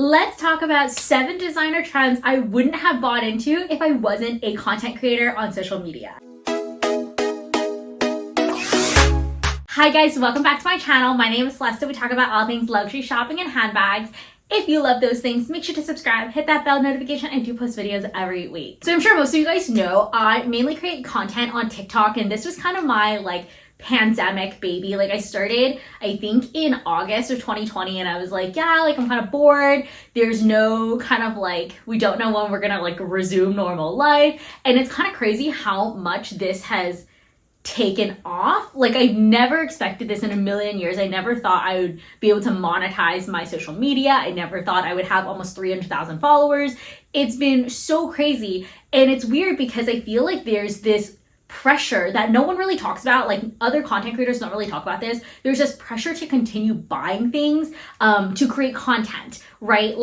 Let's talk about 7 designer trends I wouldn't have bought into if I wasn't a content creator on social media. Hi guys, welcome back to my channel. My name is Celesta. We talk about all things luxury shopping and handbags. If you love those things, make sure to subscribe, hit that bell notification. I do post videos every week. So I'm sure most of you guys know, I mainly create content on TikTok, and this was kind of my pandemic baby. I started, I think in August of 2020, and I was like, yeah, I'm kind of bored. There's no kind of we don't know when we're gonna resume normal life. And it's kind of crazy how much this has taken off. I never expected this in a million years. I never thought I would be able to monetize my social media. I never thought I would have almost 300,000 followers. It's been so crazy. And it's weird because I feel like there's this pressure that no one really talks about. Other content creators don't really talk about this. There's this pressure to continue buying things to create content, right?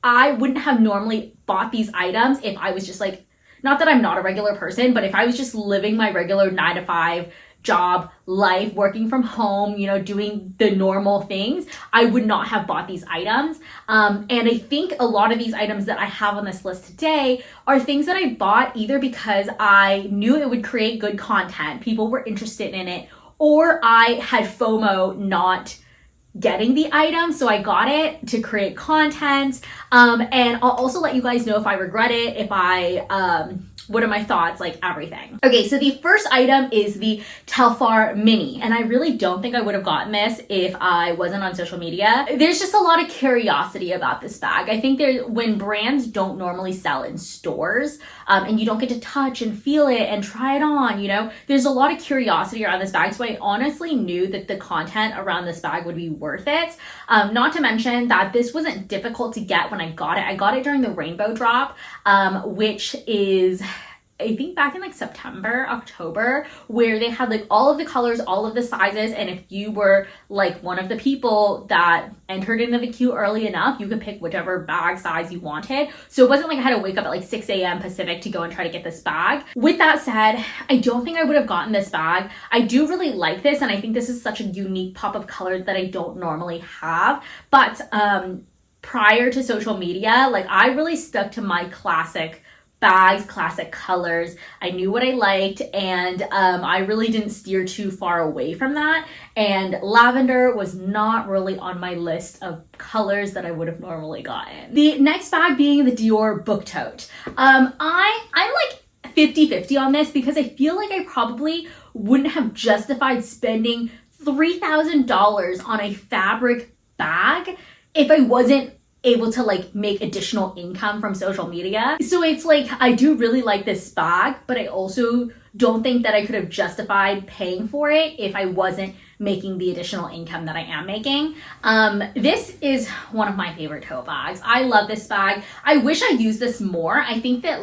I wouldn't have normally bought these items if I was just not that I'm not a regular person, but if I was just living my regular 9-to-5 job life, working from home, doing the normal things, I would not have bought these items. And I think a lot of these items that I have on this list today are things that I bought either because I knew it would create good content, people were interested in it, or I had FOMO not getting the item, so I got it to create content. And I'll also let you guys know if I regret it, if I what are my thoughts, everything. Okay, so the first item is the Telfar Mini, and I really don't think I would have gotten this if I wasn't on social media. There's just a lot of curiosity about this bag. I think when brands don't normally sell in stores, and you don't get to touch and feel it and try it on, there's a lot of curiosity around this bag, so I honestly knew that the content around this bag would be worth it. Not to mention that this wasn't difficult to get when I got it. I got it during the rainbow drop, which is I think back in September, October, where they had all of the colors, all of the sizes, and if you were one of the people that entered into the queue early enough, you could pick whichever bag size you wanted. So it wasn't I had to wake up at 6 a.m. Pacific to go and try to get this bag. With that said, I don't think I would have gotten this bag. I do really like this, and I think this is such a unique pop of color that I don't normally have. But prior to social media, I really stuck to my classic bags, classic colors. I knew what I liked, and I really didn't steer too far away from that. And lavender was not really on my list of colors that I would have normally gotten. The next bag being the Dior book tote. I'm 50-50 on this because I feel I probably wouldn't have justified spending $3,000 on a fabric bag if I wasn't able to make additional income from social media. So it's I do really like this bag, but I also don't think that I could have justified paying for it if I wasn't making the additional income that I am making. This is one of my favorite tote bags. I love this bag. I wish I used this more. I think that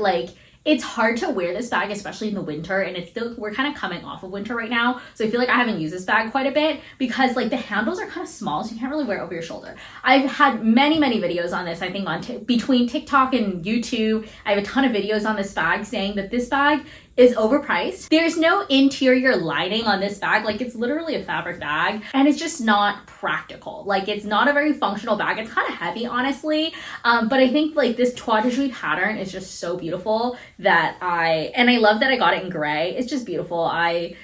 it's hard to wear this bag, especially in the winter, and we're kind of coming off of winter right now, so I feel I haven't used this bag quite a bit because the handles are kind of small, so you can't really wear it over your shoulder. I've had many videos on this, I think between TikTok and YouTube. I have a ton of videos on this bag saying that this bag is overpriced. There's no interior lining on this bag. It's literally a fabric bag, and it's just not practical. It's not a very functional bag. It's kind of heavy, honestly. But I think this Tote pattern is just so beautiful that I love that I got it in gray. It's just beautiful. I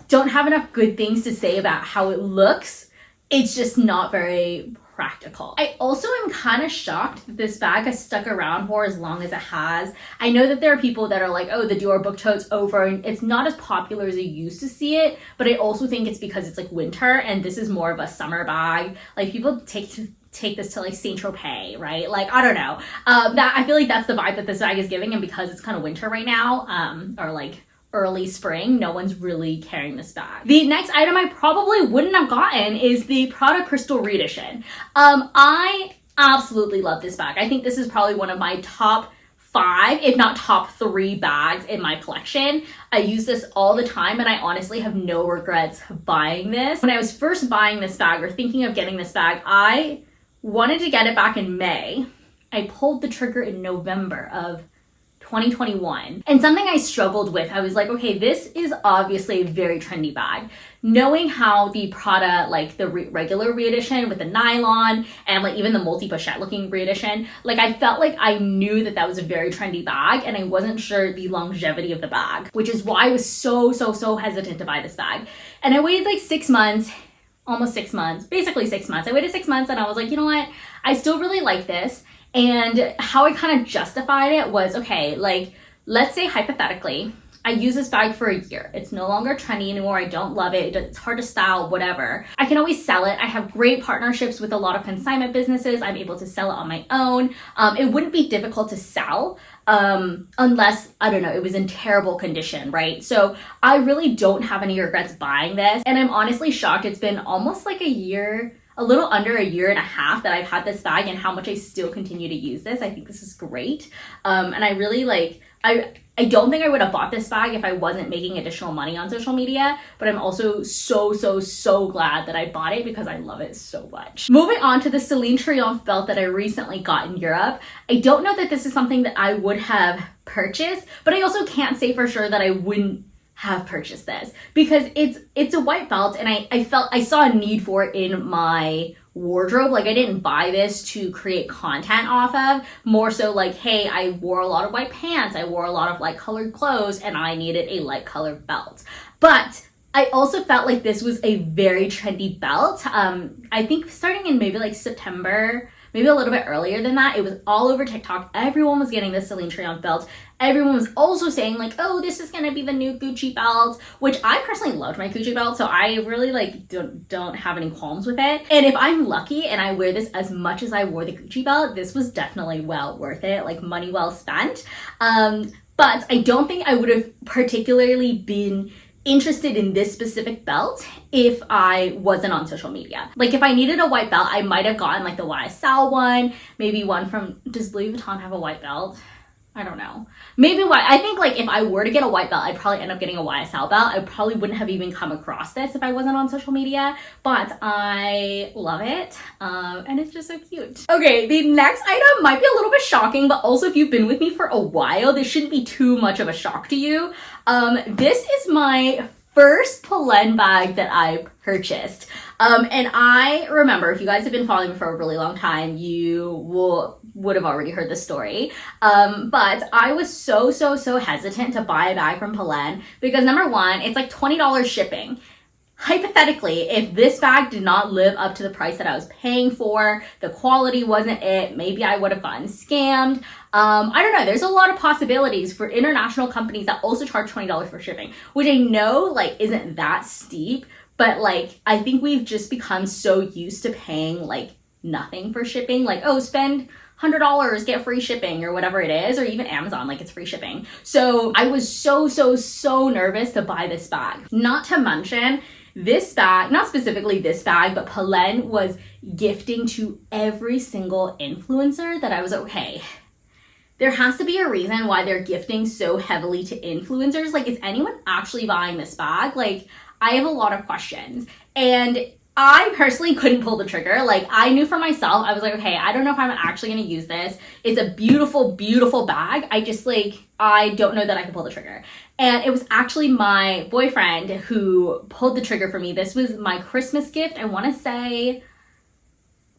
don't have enough good things to say about how it looks. It's just not very practical. I also am kind of shocked that this bag has stuck around for as long as it has. I know that there are people that are oh, the Dior book tote's over and it's not as popular as you used to see it, but I also think it's because it's winter and this is more of a summer bag. People take this to Saint Tropez, right? I don't know. That I feel that's the vibe that this bag is giving, and because it's kind of winter right now, or early spring, no one's really carrying this bag. The next item I probably wouldn't have gotten is the Prada Crystal Reedition. I absolutely love this bag. I think this is probably one of my top 5, if not top 3 bags in my collection. I use this all the time, and I honestly have no regrets buying this. When I was first buying this bag or thinking of getting this bag, I wanted to get it back in May. I pulled the trigger in November of 2021. And something I struggled with, I was like, okay, this is obviously a very trendy bag. Knowing how the Prada, like the regular reedition with the nylon and like even the multi-pochette looking reedition, like I felt like I knew that that was a very trendy bag and I wasn't sure the longevity of the bag, which is why I was so hesitant to buy this bag. And I waited like 6 months, almost 6 months, basically 6 months. I waited 6 months and I was like, you know what? I still really like this. And how I kind of justified it was, okay, like let's say hypothetically, I use this bag for a year. It's no longer trendy anymore. I don't love it. It's hard to style, whatever. I can always sell it. I have great partnerships with a lot of consignment businesses. I'm able to sell it on my own. It wouldn't be difficult to sell unless, I don't know, it was in terrible condition, right? So I really don't have any regrets buying this. And I'm honestly shocked. It's been almost like a year, a little under a year and a half that I've had this bag and how much I still continue to use this. I think this is great. And I really like, I don't think I would have bought this bag if I wasn't making additional money on social media, but I'm also so glad that I bought it because I love it so much. Moving on to the Celine belt that I recently got in Europe. I don't know that this is something that I would have purchased, but I also can't say for sure that I wouldn't have purchased this because it's a white belt and I saw a need for it in my wardrobe. Like I didn't buy this to create content off of, more so like, hey, I wore a lot of white pants, I wore a lot of light colored clothes and I needed a light colored belt. But I also felt like this was a very trendy belt. I think starting in maybe like September, maybe a little bit earlier than that, it was all over TikTok. Everyone was getting this Celine belt. Everyone was also saying like, oh, this is gonna be the new Gucci belt, which I personally loved my Gucci belt, so I really like don't have any qualms with it. And if I'm lucky and I wear this as much as I wore the Gucci belt, this was definitely well worth it, like money well spent. But I don't think I would have particularly been interested in this specific belt if I wasn't on social media. Like if I needed a white belt, I might have gotten like the YSL one, maybe one from, does Louis Vuitton have a white belt? I don't know. Maybe I think like if I were to get a white belt, I'd probably end up getting a YSL belt. I probably wouldn't have even come across this if I wasn't on social media, but I love it. And it's just so cute. Okay, the next item might be a little bit shocking, but also if you've been with me for a while, this shouldn't be too much of a shock to you. This is my first Polen bag that I purchased. And I remember, if you guys have been following me for a really long time, you would have already heard the story. But I was so hesitant to buy a bag from Polen because number one, it's like $20 shipping. Hypothetically, if this bag did not live up to the price that I was paying for, the quality wasn't it, maybe I would have gotten scammed. I don't know, there's a lot of possibilities for international companies that also charge $20 for shipping, which I know like isn't that steep, but like I think we've just become so used to paying like nothing for shipping, like, oh, spend $100, get free shipping or whatever it is, or even Amazon, like it's free shipping. So I was so nervous to buy this bag. Not to mention, this bag, not specifically this bag, but Polen was gifting to every single influencer that I was okay. There has to be a reason why they're gifting so heavily to influencers. Like, is anyone actually buying this bag? Like, I have a lot of questions. And I personally couldn't pull the trigger. Like, I knew for myself, I was like, okay, I don't know if I'm actually gonna use this. It's a beautiful bag. I don't know that I can pull the trigger. And it was actually my boyfriend who pulled the trigger for me. This was my Christmas gift, I wanna say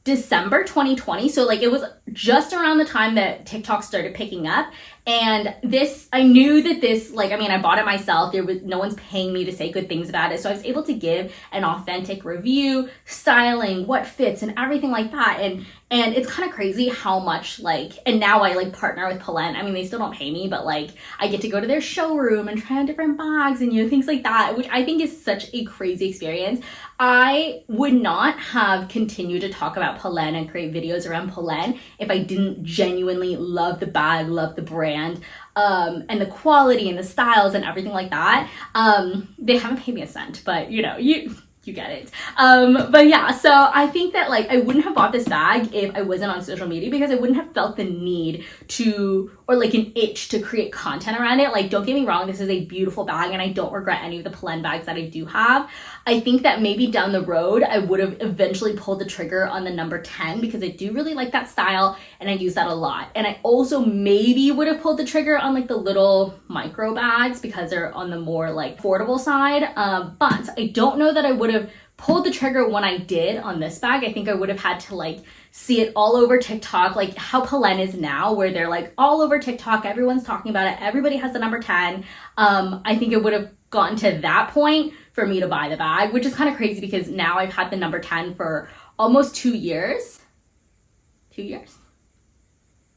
December 2020. So like it was just around the time that TikTok started picking up. And this, I knew that this, like, I mean, I bought it myself. There was no one's paying me to say good things about it. So I was able to give an authentic review, styling, what fits and everything like that. And it's kind of crazy how much like, and now I like partner with Polen. I mean, they still don't pay me, but like I get to go to their showroom and try on different bags and, you know, things like that, which I think is such a crazy experience. I would not have continued to talk about Polen and create videos around Polen if I didn't genuinely love the bag, love the brand, and the quality and the styles and everything like that. They haven't paid me a cent, but you know, you get it. But yeah, so I think that like I wouldn't have bought this bag if I wasn't on social media, because I wouldn't have felt the need to, or like an itch to create content around it. Like, don't get me wrong, this is a beautiful bag and I don't regret any of the Polen bags that I do have. I think that maybe down the road I would have eventually pulled the trigger on the number 10, because I do really like that style and I use that a lot. And I also maybe would have pulled the trigger on like the little micro bags, because they're on the more like affordable side. But I don't know that I would have pulled the trigger when I did on this bag. I think I would have had to like see it all over TikTok, like how Polen is now, where they're like all over TikTok, everyone's talking about it, everybody has the number 10. I think it would have gotten to that point for me to buy the bag, which is kind of crazy because now I've had the number 10 for almost 2 years. 2 years?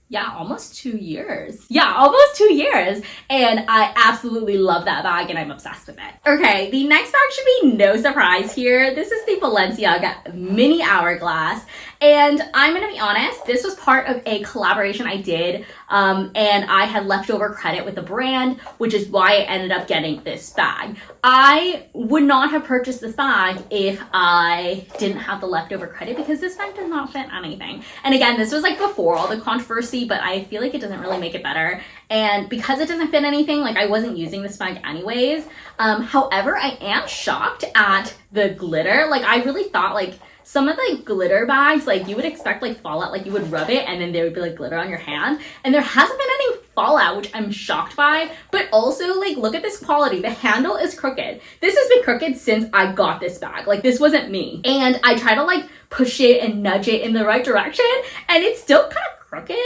Yeah, almost 2 years. Yeah, almost 2 years. And I absolutely love that bag and I'm obsessed with it. Okay, the next bag should be no surprise here. This is the Balenciaga Mini Hourglass. And I'm gonna be honest, this was part of a collaboration I did, and I had leftover credit with the brand, which is why I ended up getting this bag. I would not have purchased this bag if I didn't have the leftover credit, because this bag does not fit anything. And again, this was like before all the controversy, but I feel like it doesn't really make it better. And because it doesn't fit anything, like I wasn't using this bag anyways. However, I am shocked at the glitter. Like I really thought like some of the glitter bags, like you would expect like fallout, like you would rub it and then there would be like glitter on your hand, and there hasn't been any fallout, which I'm shocked by. But also like, look at this quality. The handle is crooked. This has been crooked since I got this bag. Like this wasn't me. And I try to like push it and nudge it in the right direction and it's still kind of crooked,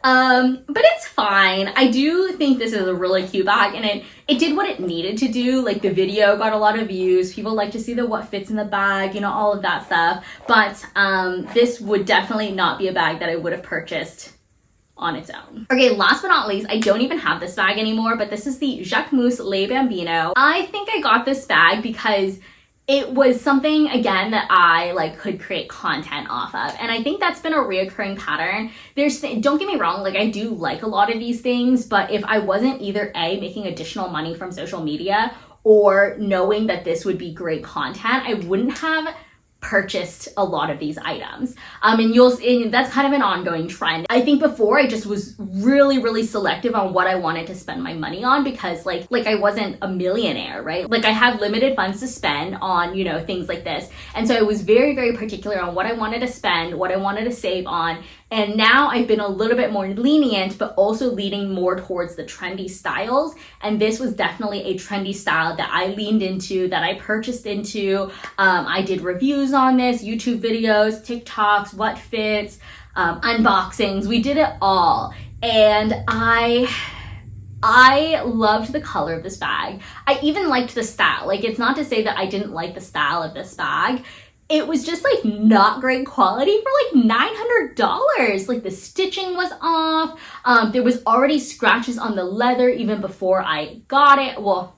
but it's fine. I do think this is a really cute bag, and it did what it needed to do. Like the video got a lot of views, people like to see the what fits in the bag, you know, all of that stuff. But this would definitely not be a bag that I would have purchased on its own. Okay, last but not least, I don't even have this bag anymore, but this is the Jacquemus Le Bambino. I think I got this bag because it was something, again, that I like could create content off of. And I think that's been a reoccurring pattern. Don't get me wrong, like I do like a lot of these things, but if I wasn't either A, making additional money from social media, or knowing that this would be great content, I wouldn't have purchased a lot of these items. And that's kind of an ongoing trend. I think before I just was really selective on what I wanted to spend my money on, because like I wasn't a millionaire, right? Like I have limited funds to spend on, you know, things like this. And so I was very particular on what I wanted to spend, what I wanted to save on. And now I've been a little bit more lenient, but also leaning more towards the trendy styles. And this was definitely a trendy style that I leaned into, that I purchased into. I did reviews on this, YouTube videos, TikToks, what fits, unboxings. We did it all. And I loved the color of this bag. I even liked the style. Like, it's not to say that I didn't like the style of this bag. It was just like not great quality for like $900. Like the stitching was off. There was already scratches on the leather even before I got it. Well,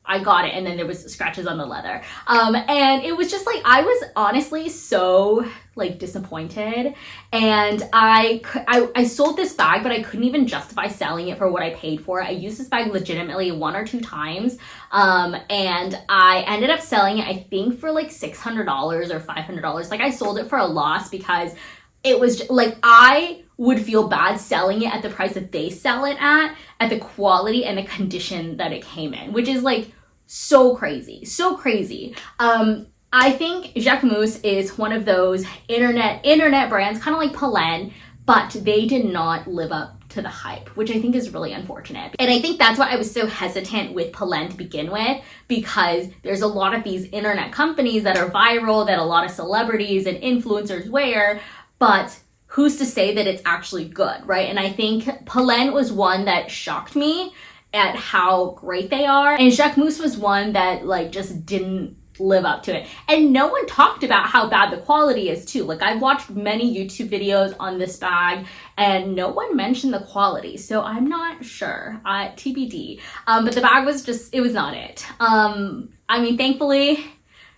I got it and then there was scratches on the leather. And it was just like, I was honestly so like disappointed. And I sold this bag, but I couldn't even justify selling it for what I paid for it. I used this bag legitimately 1 or 2 times. And I ended up selling it, I think for like $600 or $500. Like I sold it for a loss because it was just, like, I would feel bad selling it at the price that they sell it at the quality and the condition that it came in, which is like so crazy, so crazy. I think Jacquemus is one of those internet brands, kind of like Polen, but they did not live up to the hype, which I think is really unfortunate. And I think that's why I was so hesitant with Polen to begin with, because there's a lot of these internet companies that are viral, that a lot of celebrities and influencers wear, but who's to say that it's actually good, right? And I think Polen was one that shocked me at how great they are. And Jacquemus was one that like just didn't live up to it. And no one talked about how bad the quality is too. Like I've watched many YouTube videos on this bag and no one mentioned the quality. So I'm not sure, TBD. But the bag was just, it was not it. I mean, thankfully,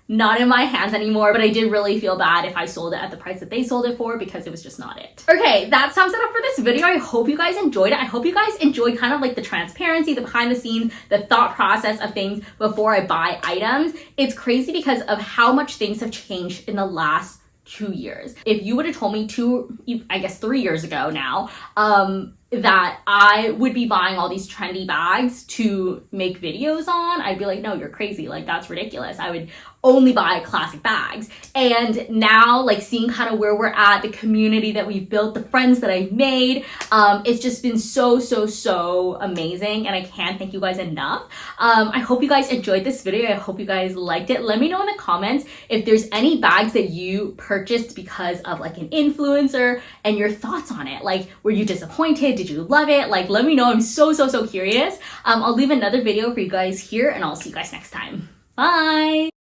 not in my hands anymore, but I did really feel bad if I sold it at the price that they sold it for because it was just not it. Okay, that sums it up for this video. I hope you guys enjoyed it. I hope you guys enjoyed kind of like the transparency, the behind the scenes, the thought process of things before I buy items. It's crazy because of how much things have changed in the last 2 years. If you would have told me 3 years ago now, that I would be buying all these trendy bags to make videos on, I'd be like, no, you're crazy. Like, that's ridiculous. I would only buy classic bags. And now, like, seeing kind of where we're at, the community that we've built, the friends that I've made, it's just been so amazing, and I can't thank you guys enough. I hope you guys enjoyed this video. I hope you guys liked it. Let me know in the comments if there's any bags that you purchased because of like an influencer and your thoughts on it. Like, were you disappointed? Did you love it? Like, let me know. I'm so curious. I'll leave another video for you guys here, and I'll see you guys next time. Bye!